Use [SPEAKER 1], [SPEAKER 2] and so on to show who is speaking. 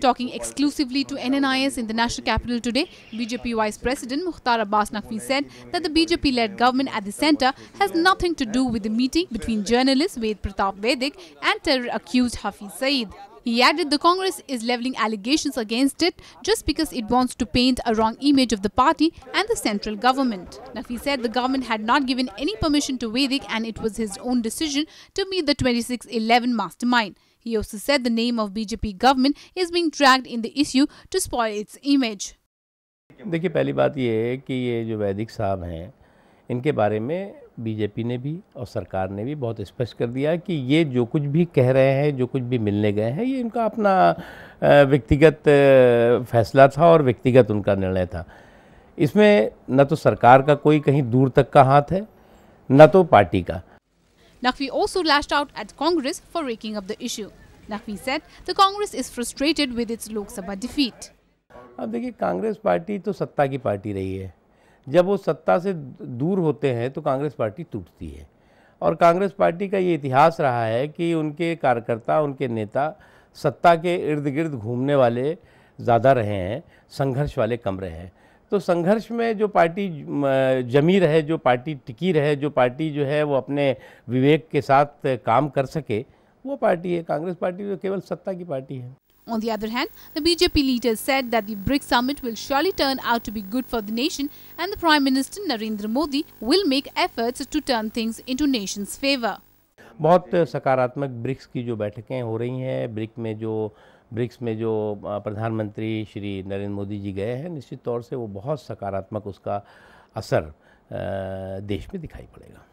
[SPEAKER 1] Talking exclusively to NNIS in the national capital today, BJP Vice President Mukhtar Abbas Naqvi said that the BJP-led government at the centre has nothing to do with the meeting between journalist Ved Pratap Vedic and terror-accused Hafiz Saeed. He added the Congress is levelling allegations against it just because it wants to paint a wrong image of the party and the central government. Naqvi said the government had not given any permission to Vedic and it was his own decision to meet the 2611 mastermind. He also said the name of BJP government is being dragged in the issue to spoil its image.
[SPEAKER 2] देखिए, पहली बात ये है कि ये जो वैदिक साहब हैं, इनके बारे में बीजेपी ने भी और सरकार ने भी बहुत स्पष्ट कर दिया कि ये जो कुछ भी कह रहे हैं, जो कुछ भी मिलने गए हैं, ये इनका अपना व्यक्तिगत फैसला था और व्यक्तिगत उनका निर्णय था। इसमें न तो सरकार का कोई कहीं दूर तक का हाथ है, न तो पार्टी का।
[SPEAKER 1] Naqvi also lashed out at Congress for raking up the issue. Naqvi said the Congress is frustrated with its Lok Sabha defeat.
[SPEAKER 2] अब देखिए, कांग्रेस पार्टी तो सत्ता की पार्टी रही है। जब वो सत्ता से दूर होते हैं तो कांग्रेस पार्टी टूटती है और कांग्रेस पार्टी का ये इतिहास रहा है कि उनके कार्यकर्ता, उनके नेता सत्ता के इर्द गिर्द घूमने वाले ज़्यादा रहे हैं, संघर्ष वाले कम रहे हैं। तो संघर्ष में जो पार्टी जमी रहे, जो पार्टी टिकी रहे, जो पार्टी जो है वो अपने विवेक के साथ काम कर सके, वो पार्टी है। कांग्रेस पार्टी तो केवल सत्ता की पार्टी है।
[SPEAKER 1] On the other hand, the BJP leaders said that the BRICS summit will surely turn out to be good for the nation and the Prime Minister Narendra Modi will make efforts to turn things into nation's favor.
[SPEAKER 2] बहुत सकारात्मक BRICS की जो बैठकें हो रही हैं, BRICS में जो प्रधानमंत्री श्री नरेंद्र मोदी जी गए हैं, निश्चित तौर से वो बहुत सकारात्मक उसका असर देश में दिखाई पड़ेगा।